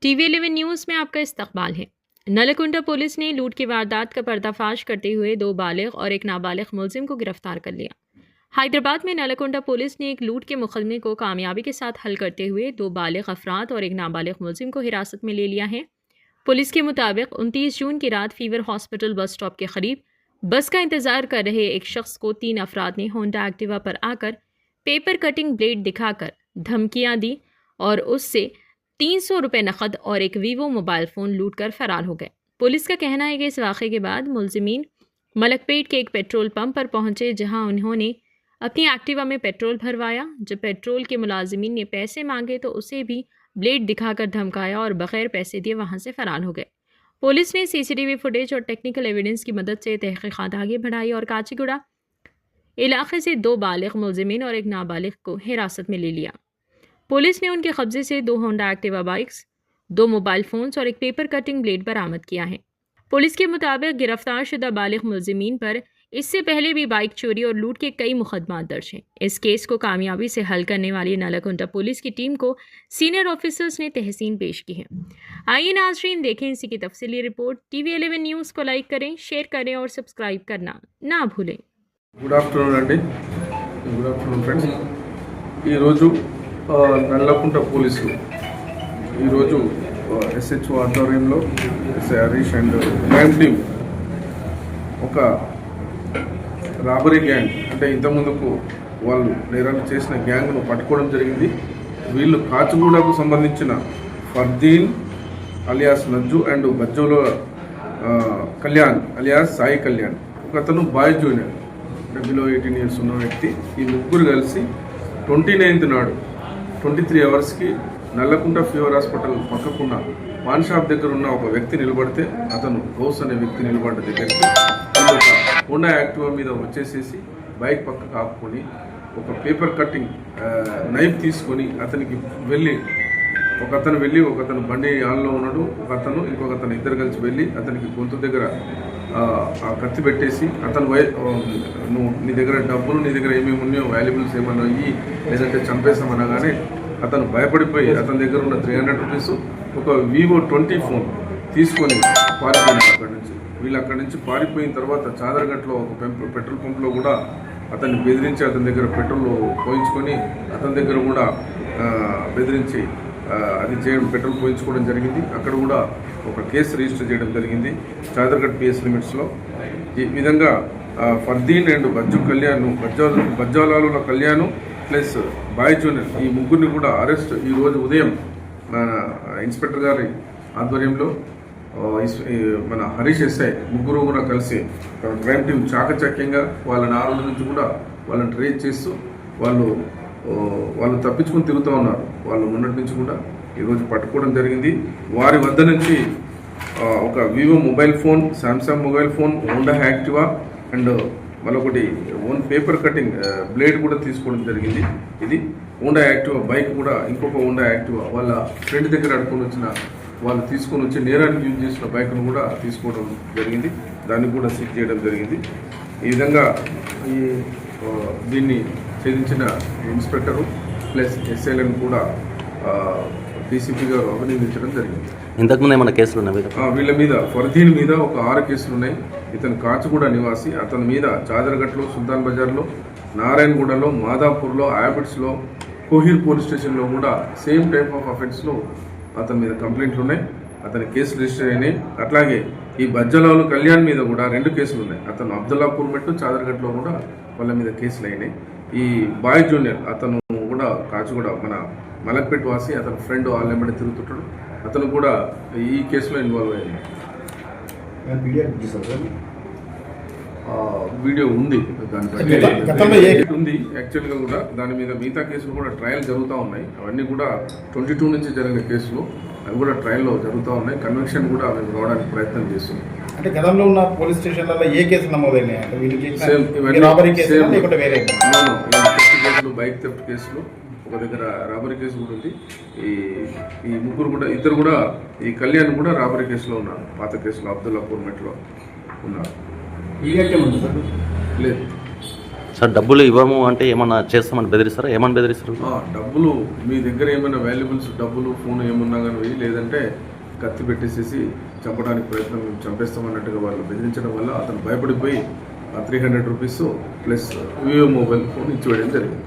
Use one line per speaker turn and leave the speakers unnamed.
TV11 news में आपका इस्तकबाल है। नलकुंडा पुलिस ने लूट की वारदात का पर्दाफाश करते हुए 2 बालिग और एक नाबालिग मुलजिम को गिरफ्तार कर लिया। हैदराबाद में नलकुंडा पुलिस ने एक लूट के मुकदमे को कामयाबी के साथ हल करते हुए 2 बालिग अफराद और एक नाबालिग मुलजिम को हिरासत में ले लिया है। पुलिस के मुताबिक 29 जून की रात फीवर हॉस्पिटल बस स्टॉप के करीब बस का इंतजार कर रहे एक शख्स को 3 अफराद ने होंडा एक्टिवा पर आकर पेपर कटिंग ब्लेड दिखाकर धमकियां दी और उससे 300 रुपये नकद और एक वीवो मोबाइल फ़ोन लूट कर फरार हो गए। पुलिस का कहना है कि इस वाक़े के बाद मुलजिमीन मलकपेट के एक पेट्रोल पंप पर पहुंचे, जहां उन्होंने अपनी एक्टिवा में पेट्रोल भरवाया। जब पेट्रोल के मुलाजिमीन ने पैसे मांगे तो उसे भी ब्लेड दिखाकर धमकाया और बगैर पैसे दिए वहां से फरार हो गए। पुलिस ने CCTV फुटेज और टेक्निकल एविडेंस की मदद से तहकीकात आगे बढ़ाई और काचीगुड़ा इलाके से 2 बालिग मुलजिमीन और एक नाबालिग को हिरासत में ले लिया। पुलिस ने उनके कब्जे से 2 Honda Activa bikes, 2 mobile phones और एक पेपर कटिंग ब्लेड बरामद किया है। पुलिस के मुताबिक गिरफ्तार शुदा बालिग मुलजिमीन पर इससे पहले भी बाइक चोरी और लूट के कई मुकदमा दर्ज हैं। इस केस को कामयाबी से हल करने वाली नलकुंडा पुलिस की टीम को सीनियर ऑफिसर्स ने तहसीन पेश की है। आइए नाज़रीन, देखें इसी की तफसीली रिपोर्ट। TV11 न्यूज़ को लाइक करें, शेयर करें और सब्सक्राइब करना ना भूलें।
గుడ్ ఆఫ్టర్నూన్ అండి. Good afternoon friends. ఈరోజు నల్లకుంట పోలీసులు ఈరోజు SHO ఆధ్వర్యంలో SI Harish and crime team ఒక రాబరీ గ్యాంగ్, అంటే ఇంతకుముందుకు వాళ్ళు నేరాలు చేసిన గ్యాంగ్ను పట్టుకోవడం జరిగింది. వీళ్ళు కాచిగూడకు సంబంధించిన Fardeen alias Najju and Bajjola Kalyan alias Sai Kalyan, ఒక అతను బాయ్ జూనియర్ బిలో 18 ఇయర్స్ ఉన్న వ్యక్తి. ఈ ముగ్గురు కలిసి 29th నాడు 23 అవర్స్కి నల్లకుంట ఫీవర్ హాస్పిటల్ పక్కకున్న పాన్ షాప్ దగ్గర ఉన్న ఒక వ్యక్తి నిలబడితే, అతను గౌస్ అనే వ్యక్తి నిలబడ్డ దగ్గరికి ఒక హోండా యాక్టివా మీద వచ్చేసేసి బైక్ పక్కకు ఆపుకొని ఒక పేపర్ కట్టింగ్ నైఫ్ తీసుకొని అతనికి ఒకతను బండి ఆన్లో ఉన్నాడు, ఇంకొకతను ఇద్దరు కలిసి వెళ్ళి అతనికి గొంతు దగ్గర ఆ కత్తి పెట్టేసి, అతను నువ్వు నీ దగ్గర డబ్బులు, నీ దగ్గర ఏమేమి ఉన్నాయో వాల్యుబుల్స్ ఏమన్నా ఇయ్యి, లేదంటే చంపేస్తామనగానే అతను భయపడిపోయి అతని దగ్గర ఉన్న 300 రూపీస్, ఒక Vivo 20 ఫోన్ తీసుకొని పారిపోయినాడు అక్కడి నుంచి. వీళ్ళు అక్కడి నుంచి పారిపోయిన తర్వాత చాదరగట్లో ఒక పెట్రోల్ పంప్లో కూడా అతన్ని బెదిరించి అతని దగ్గర పెట్రోల్ పోయించుకొని అతని దగ్గర కూడా బెదిరించి అది పెట్రోల్ పోయించుకోవడం జరిగింది. అక్కడ కూడా ఒక కేసు రిజిస్టర్ చేయడం జరిగింది చాదర్ఘట్ PS లిమిట్స్లో. ఈ విధంగా Fardeen and Bajjalala Kalyan plus boy junior, ఈ ముగ్గురిని కూడా అరెస్ట్ ఈరోజు ఉదయం మన ఇన్స్పెక్టర్ గారి ఆధ్వర్యంలో మన హరీష్ SI ముగ్గురు కూడా కలిసి క్రైమ్ టీం చాకచక్యంగా వాళ్ళని ఆ రోజు నుంచి కూడా వాళ్ళని ట్రేస్ చేస్తూ వాళ్ళు తప్పించుకొని తిరుగుతూ ఉన్నారు. వాళ్ళు మొన్నటి నుంచి కూడా ఈరోజు పట్టుకోవడం జరిగింది. వారి వద్ద నుంచి ఒక Vivo mobile phone, Samsung mobile phone, Honda Activa and మరొకటి పేపర్ కటింగ్ బ్లేడ్ కూడా తీసుకోవడం జరిగింది. ఇది హోండా యాక్టివా బైక్ కూడా, ఇంకొక హోండా యాక్టివా వాళ్ళ ఫ్రెండ్ దగ్గర వాళ్ళు తీసుకొని వచ్చి నేరానికి యూజ్ చేసిన బైక్ను కూడా తీసుకోవడం జరిగింది. దాన్ని కూడా సీజ్ చేయడం జరిగింది. ఈ విధంగా దీన్ని ఛేదించిన ఇన్స్పెక్టరు ప్లస్ SIలను కూడా DCP గారు అభినందించడం జరిగింది.
ఇంతకుముందు ఏమైనా కేసులు ఉన్నాయి
వీళ్ళ మీద? ఫర్దీన్ మీద ఒక 6 కేసులు ఉన్నాయి. ఇతను కాచిగూడ నివాసి. అతని మీద చాదర్ఘట్లో, సుల్తాన్ బజార్లో, నారాయణగూడలో, మాదాపూర్లో, హ్యాబిట్స్లో, కోహిర్ పోలీస్ స్టేషన్లో కూడా సేమ్ టైప్ ఆఫ్ అఫెన్స్లో అతని మీద కంప్లైంట్లు ఉన్నాయి. అతని కేసులు రిజిస్టర్ అయినాయి. అట్లాగే ఈ బజ్జలాలు కళ్యాణ్ మీద కూడా 2 కేసులు ఉన్నాయి. అతను అబ్దుల్లాపూర్ మెట్టు, చాదర్ఘట్లో కూడా వాళ్ళ మీద కేసులు అయినాయి. ఈ బాయ్ జూనియర్ అతను కూడా కాచిగూడ మన మలక్పేట్ వాసి, అతని ఫ్రెండ్ వాళ్ళెంబడి తిరుగుతుంటాడు. అతను కూడా ఈ కేసులో ఇన్వాల్వ్ అయ్యాడు. వీడియో ఉంది, ఉంది యాక్చువల్గా కూడా. దాని మీద మిగతా కేసులు కూడా ట్రయల్ జరుగుతూ ఉన్నాయి. అవన్నీ కూడా 22 నుంచి జరిగిన కేసులు, అవి కూడా ట్రయల్లో జరుగుతూ ఉన్నాయి. కన్విక్షన్ కూడా మేము రావడానికి ప్రయత్నం చేస్తున్నాం.
అంటే గతంలో ఉన్న పోలీస్ స్టేషన్లలో ఏ కేసులు నమోదైనాయి?
కేసులు, బైక్ థెఫ్ట్ కేసులు, ఒక దగ్గర రాబరీ కేసు కూడా ఉంది. ఈ ముగ్గురు కూడా, ఇద్దరు కూడా, ఈ కళ్యాణ్ కూడా రాబరీ కేసులో ఉన్నారు. పాత కేసులో అబ్దుల్లాపూర్ మెట్లో ఉన్నారు.
లేదు.
సార్ డబ్బులు ఇవ్వము అంటే ఏమన్నా చేస్తామని బెదిరిస్తారా? ఏమని బెదిరిస్తారు?
డబ్బులు మీ దగ్గర ఏమైనా వాల్యుబుల్స్ డబ్బులు ఫోన్ ఏమున్నా కానీ లేదంటే కత్తి పెట్టేసేసి చంపడానికి ప్రయత్నం చంపేస్తామన్నట్టుగా వాళ్ళు బెదిరించడం వల్ల అతను భయపడిపోయి 300 rupees plus Vivo mobile phone ఇచ్చివేయడం జరిగింది.